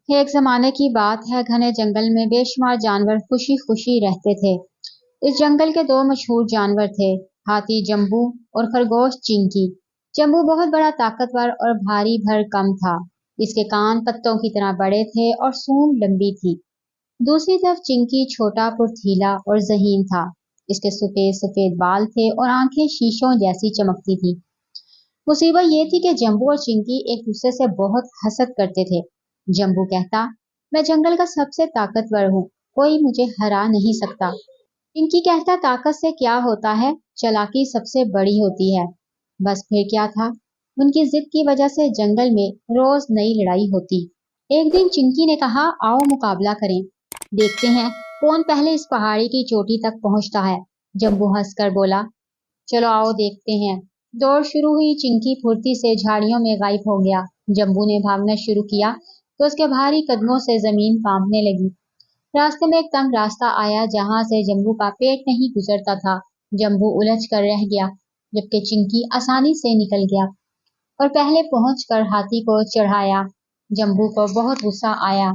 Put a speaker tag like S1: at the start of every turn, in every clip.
S1: एक जमाने की बात है, घने जंगल में बेशुमार जानवर खुशी खुशी रहते थे। इस जंगल के दो मशहूर जानवर थे, हाथी जम्बू और खरगोश चिंकी। जम्बू बहुत बड़ा, ताकतवर और भारी भरकम था। इसके कान पत्तों की तरह बड़े थे और सूंड लंबी थी। दूसरी तरफ चिंकी छोटा, फुर्तीला और ज़हीन था। इसके सफेद सफेद बाल थे और आंखें शीशों जैसी चमकती थी। मुसीबत ये थी कि जम्बू और चिंकी एक दूसरे से बहुत हसद करते थे। जम्बू कहता, मैं जंगल का सबसे ताकतवर हूँ, कोई मुझे हरा नहीं सकता। चिंकी कहता, ताकत से क्या होता है, चालाकी सबसे बड़ी होती है। बस फिर क्या था, उनकी जिद की वजह से जंगल में रोज नई लड़ाई होती। एक दिन चिंकी ने कहा, आओ मुकाबला करें, देखते हैं कौन पहले इस पहाड़ी की चोटी तक पहुंचता है। जम्बू हंसकर बोला, चलो आओ देखते हैं। दौड़ शुरू हुई, चिंकी फुर्ती से झाड़ियों में गायब हो गया। जम्बू ने भागना शुरू किया तो उसके भारी कदमों से जमीन कांपने लगी। रास्ते में एक तंग रास्ता आया जहां से जम्बू का पेट नहीं गुजरता था। जम्बू उलझ कर रह गया, जबकि चिंकी आसानी से निकल गया और पहले पहुंचकर हाथी को चढ़ाया। जम्बू को बहुत गुस्सा आया।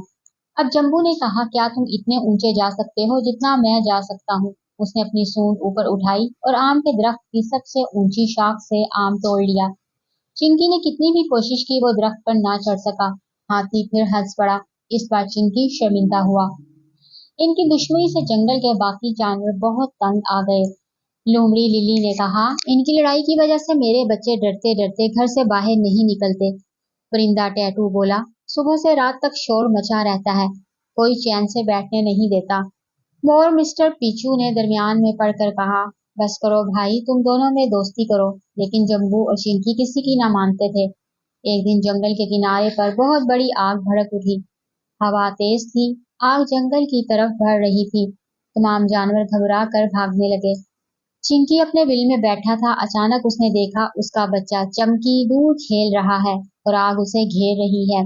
S1: अब जम्बू ने कहा, क्या तुम इतने ऊंचे जा सकते हो जितना मैं जा सकता हूँ। उसने अपनी सूंड ऊपर उठाई और आम के दरख्त की सबसे ऊंची शाख से आम तोड़ लिया। चिंकी ने कितनी भी कोशिश की, वो दरख्त पर ना चढ़ सका। हाथी फिर हंस पड़ा। इस बार चिंकी शर्मिंदा हुआ। इनकी दुश्मनी से जंगल के बाकी जानवर बहुत तंग आ गए। लोमड़ी लिली ने कहा, इनकी लड़ाई की वजह से मेरे बच्चे डरते डरते घर से बाहर नहीं निकलते। परिंदा टैटू बोला, सुबह से रात तक शोर मचा रहता है, कोई चैन से बैठने नहीं देता। मोर मिस्टर पीचू ने दरमियान में पड़कर कहा, बस करो भाई, तुम दोनों में दोस्ती करो। लेकिन जम्बू और चिंकी किसी की ना मानते थे। एक दिन जंगल के किनारे पर बहुत बड़ी आग भड़क उठी। हवा तेज थी, आग जंगल की तरफ बढ़ रही थी। तमाम जानवर घबरा कर भागने लगे। चिंकी अपने बिल में बैठा था। अचानक उसने देखा उसका बच्चा चमकी दूर खेल रहा है और आग उसे घेर रही है।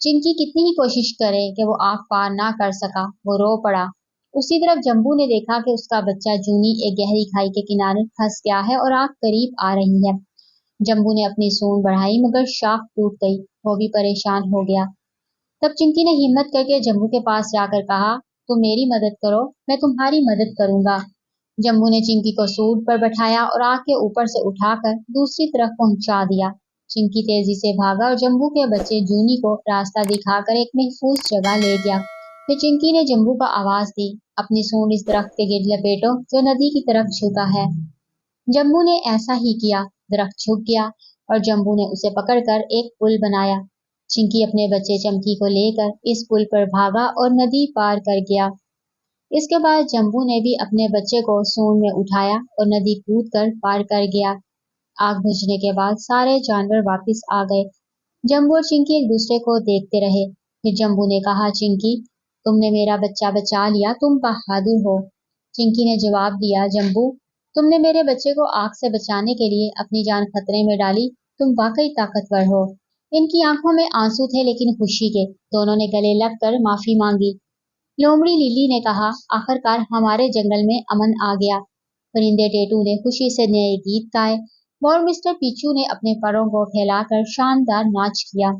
S1: चिंकी कितनी ही कोशिश करे कि वो आग पार ना कर सका, वो रो पड़ा। उसी तरफ जम्बू ने देखा कि उसका बच्चा जूनी एक गहरी खाई के किनारे फंस गया है और आग करीब आ रही है। जम्बू ने अपनी सूंड बढ़ाई मगर शाख टूट गई। वो भी परेशान हो गया। तब चिंकी ने हिम्मत करके जम्बू के पास जाकर कहा, तुम मेरी मदद करो, मैं तुम्हारी मदद करूंगा। जम्बू ने चिंकी को सूंड पर बैठाया और आग के ऊपर से उठाकर दूसरी तरफ पहुंचा दिया। चिंकी तेजी से भागा और जम्बू के बच्चे जूनी को रास्ता दिखाकर एक महफूज जगह ले गया। फिर चिंकी ने जम्बू को आवाज दी, अपनी सूंड इस दरख्त के गिर्द लपेटो जो नदी की तरफ झुका है। जम्बू ने ऐसा ही किया। दरख्त झुक गया और जम्बू ने उसे पकड़कर एक पुल बनाया। चिंकी अपने बच्चे चमकी को लेकर इस पुल पर भागा और नदी पार कर गया। इसके बाद जम्बू ने भी अपने बच्चे को सूंड में उठाया और नदी कूद कर पार कर गया। आग बुझने के बाद सारे जानवर वापस आ गए। जम्बू और चिंकी एक दूसरे को देखते रहे। फिर जम्बू ने कहा, चिंकी, तुमने मेरा बच्चा बचा लिया, तुम बहादुर हो। चिंकी ने जवाब दिया, जम्बू, तुमने मेरे बच्चे को आग से बचाने के लिए अपनी जान खतरे में डाली, तुम वाकई ताकतवर हो। इनकी आंखों में आंसू थे लेकिन खुशी के। दोनों ने गले लगकर माफी मांगी। लोमड़ी लिली ने कहा, आखिरकार हमारे जंगल में अमन आ गया। परिंदे टेटू ने खुशी से नए गीत गाए। और मिस्टर पीचू ने अपने परों को फैलाकर शानदार नाच किया।